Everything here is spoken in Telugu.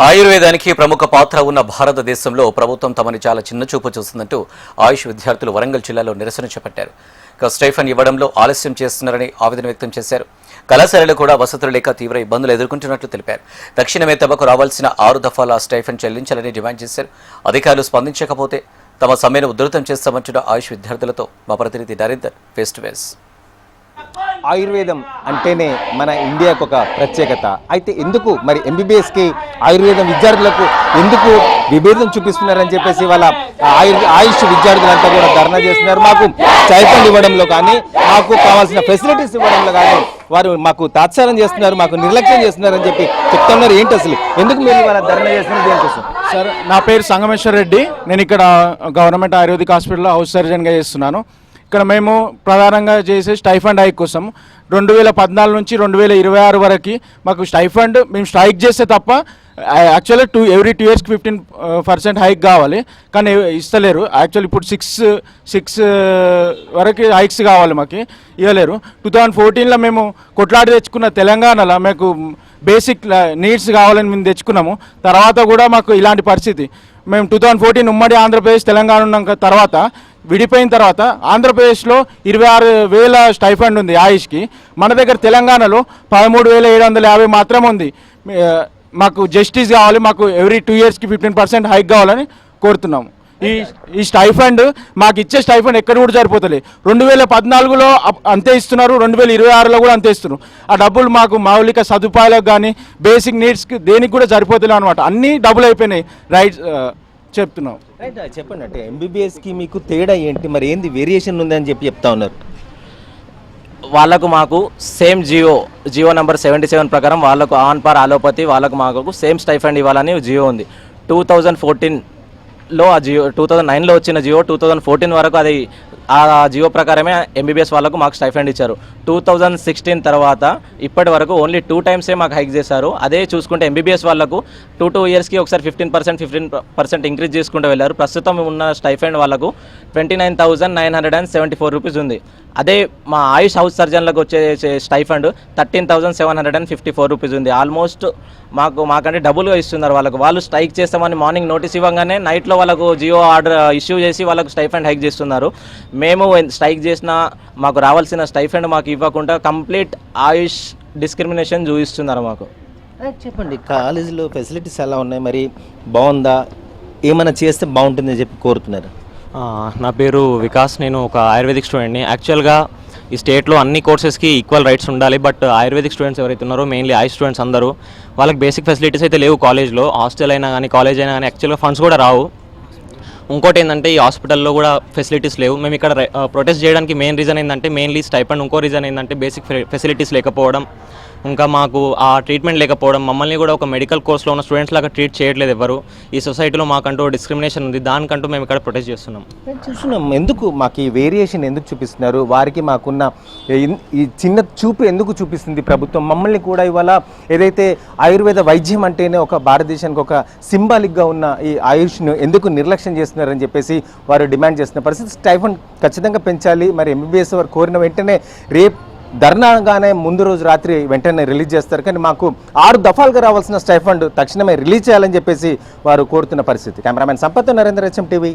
ఆయుర్వేదానికి ప్రముఖ పాత్ర ఉన్న భారతదేశంలో ప్రభుత్వం తమని చాలా చిన్నచూపు చూస్తుందంటూ ఆయుష్ విద్యార్థులు వరంగల్ జిల్లాలో నిరసన చేపట్టారు. స్టైఫండ్ ఇవ్వడంలో ఆలస్యం చేస్తున్నారని ఆవేదన వ్యక్తం చేశారు. కళాశాలలు కూడా వసతులు లేక తీవ్ర ఇబ్బందులు ఎదుర్కొంటున్నట్లు తెలిపారు. తక్షణమే తమకు రావాల్సిన 6 దఫాల స్టైఫండ్ చెల్లించాలని డిమాండ్ చేశారు. అధికారులు స్పందించకపోతే తమ సమ్మెను ఉధృతం చేస్తామంటున్న ఆయుష్ విద్యార్థులతో మా ప్రతినిధి నరేందర్ ఫేస్ టు ఫేస్. ఆయుర్వేదం అంటేనే మన ఇండియాకు ఒక ప్రత్యేకత. అయితే ఎందుకు మరి ఎంబీబీఎస్కి ఆయుర్వేదం విద్యార్థులకు ఎందుకు విభేదం చూపిస్తున్నారని చెప్పేసి వాళ్ళ ఆయుష్ విద్యార్థులంతా కూడా ధర్నా చేస్తున్నారు. మాకు స్టైఫండ్ ఇవ్వడంలో కానీ మాకు కావాల్సిన ఫెసిలిటీస్ ఇవ్వడంలో కానీ వారు మాకు తాత్సారం చేస్తున్నారు, మాకు నిర్లక్ష్యం చేస్తున్నారని చెప్పి చెప్తున్నారు. ఏంటి అసలు ఎందుకు మీరు వాళ్ళ ధర్నా చేస్తున్నారు దేనికోసం? సార్, నా పేరు సంగమేశ్వర్ రెడ్డి. నేను ఇక్కడ గవర్నమెంట్ ఆయుర్వేదిక్ హాస్పిటల్లో హౌస్ సర్జన్గా చేస్తున్నాను. ఇక్కడ మేము ప్రధానంగా చేసే స్టైఫండ్ హైక్ కోసం 2014 నుంచి 2026 వరకు మాకు స్టైఫండ్ మేము స్ట్రైక్ చేస్తే తప్ప యాక్చువల్గా ఎవ్రీ 2 ఇయర్స్కి 15% హైక్ కావాలి, కానీ ఇస్తలేరు. యాక్చువల్లీ ఇప్పుడు 6 వరకు హైక్స్ కావాలి, మాకు ఇవ్వలేరు. 2014లో మేము కొట్లాడి తెచ్చుకున్న తెలంగాణలో మాకు బేసిక్ నీడ్స్ కావాలని మేము తెచ్చుకున్నాము. తర్వాత కూడా మాకు ఇలాంటి పరిస్థితి. మేము 2014 ఉమ్మడి ఆంధ్రప్రదేశ్ తెలంగాణ ఉన్నాక తర్వాత విడిపోయిన తర్వాత ఆంధ్రప్రదేశ్లో 26,000 స్టైఫండ్ ఉంది ఆయుష్కి. మన దగ్గర తెలంగాణలో 13,750 మాత్రం ఉంది. మాకు జస్టిస్ కావాలి, మాకు ఎవ్రీ 2 ఇయర్స్కి 15% హైక్ కావాలని కోరుతున్నాము. ఈ స్టైఫండ్ మాకు ఇచ్చే స్టైఫండ్ ఎక్కడ కూడా సరిపోతలే. 2014లో అంతే ఇస్తున్నారు, 2026లో కూడా అంతే ఇస్తున్నారు. ఆ డబ్బులు మాకు మౌలిక సదుపాయాలకు కానీ బేసిక్ నీడ్స్కి దేనికి కూడా సరిపోతలే అనమాట. అన్నీ డబ్బులు అయిపోయినాయి. రైట్ చెప్తున్నాం. రైట్, చెప్పండి. అంటే ఎంబీబీఎస్కి మీకు తేడా ఏంటి, మరి ఏంది వేరియేషన్ ఉంది అని చెప్తా ఉన్నారు. వాళ్ళకు మాకు సేమ్ జియో నెంబర్ 77 ప్రకారం వాళ్ళకు ఆన్ పార్ అలోపతి వాళ్ళకు మాకు సేమ్ స్టైఫండ్ ఇవ్వాలని జియో ఉంది. 2014లో ఆ జియో, 2009లో వచ్చిన జియో 2014 వరకు అది ఆ జియో ప్రకారమే ఎంబీబీఎస్ వాళ్ళకు మాకు స్టైఫండ్ ఇచ్చారు. 2016 తర్వాత ఇప్పటి వరకు ఓన్లీ 2 టైమ్సే మాకు హైక్ చేశారు. అదే చూసుకుంటే ఎంబీబీఎస్ వాళ్ళకు 2 ఇయర్స్కి ఒకసారి 15% ఇంక్రీజ్ చేసుకుంటూ వెళ్ళారు. ప్రస్తుతం ఉన్న స్టైఫండ్ వాళ్ళకు 29,974 రూపీస్ ఉంది. అదే మా ఆయుష్ హౌస్ సర్జన్లకు వచ్చే స్టైఫండ్ 13,754 రూపీస్ ఉంది. ఆల్మోస్ట్ మాకంటే డబుల్గా ఇస్తున్నారు వాళ్ళకు. వాళ్ళు స్ట్రైక్ చేస్తామని మార్నింగ్ నోటీస్ ఇవ్వగానే నైట్లో వాళ్ళకు జియో ఆర్డర్ ఇష్యూ చేసి వాళ్ళకు స్టైఫండ్ హైక్ చేస్తున్నారు. మేము స్ట్రైక్ చేసిన మాకు రావాల్సిన స్టైఫండ్ మాకు ఇవ్వకుండా కంప్లీట్ ఆయుష్ డిస్క్రిమినేషన్ చూపిస్తున్నారు మాకు. చెప్పండి, కాలేజీలో ఫెసిలిటీస్ ఎలా ఉన్నాయి, మరి బాగుందా, ఏమైనా చేస్తే బాగుంటుందని చెప్పి కోరుతున్నారు? నా పేరు వికాస్. నేను ఒక ఆయుర్వేదిక్ స్టూడెంట్ని. యాక్చువల్గా ఈ స్టేట్లో అన్ని కోర్సెస్కి ఈక్వల్ రైట్స్ ఉండాలి. బట్ ఆయుర్వేదిక్ స్టూడెంట్స్ ఎవరైతే ఉన్నారో మెయిన్లీ ఆయుష్ స్టూడెంట్స్ అందరూ వాళ్ళకి బేసిక్ ఫెసిలిటీస్ అయితే లేవు కాలేజ్లో. హాస్టల్ అయినా కానీ కాలేజ్ అయినా కానీ యాక్చువల్గా ఫండ్స్ కూడా రావు. ఇంకోటి ఏంటంటే ఈ హాస్పిటల్లో కూడా ఫెసిలిటీస్ లేవు. మేము ఇక్కడ ప్రొటెస్ట్ చేయడానికి మెయిన్ రీజన్ ఏంటంటే మెయిన్లీ స్టైఫండ్. ఇంకో రీజన్ ఏంటంటే బేసిక్ ఫెసిలిటీస్ లేకపోవడం, ఇంకా మాకు ఆ ట్రీట్మెంట్ లేకపోవడం. మమ్మల్ని కూడా ఒక మెడికల్ కోర్స్లో ఉన్న స్టూడెంట్స్ లాగా ట్రీట్ చేయట్లేదు ఎవరు. ఈ సొసైటీలో మాకంటూ డిస్క్రిమినేషన్ ఉంది. దానికంటూ మేము ఇక్కడ ప్రొటెస్ట్ చేస్తున్నాం. ఎందుకు మాకు ఈ వేరియేషన్ ఎందుకు చూపిస్తున్నారు? వారికి మాకున్న ఈ చిన్న చూపు ఎందుకు చూపిస్తుంది ప్రభుత్వం? మమ్మల్ని కూడా ఇవాళ ఏదైతే ఆయుర్వేద వైద్యం అంటేనే ఒక భారతదేశానికి ఒక సింబాలిక్గా ఉన్న ఈ ఆయుష్ను ఎందుకు నిర్లక్ష్యం చేస్తున్నారని చెప్పేసి వారు డిమాండ్ చేస్తున్న పరిస్థితి. స్టైఫండ్ ఖచ్చితంగా పెంచాలి. మరి ఎంబీబీఎస్ వారు కోరిన వెంటనే రేపు ధర్నాగానే ముందు రోజు రాత్రి వెంటనే రిలీజ్ చేస్తారు, కానీ మాకు 6 దఫాలుగా రావాల్సిన స్టైఫండ్ తక్షణమే రిలీజ్ చేయాలని చెప్పేసి వారు కోరుతున్న పరిస్థితి. Cameraman Sampath, Narendra, HM TV.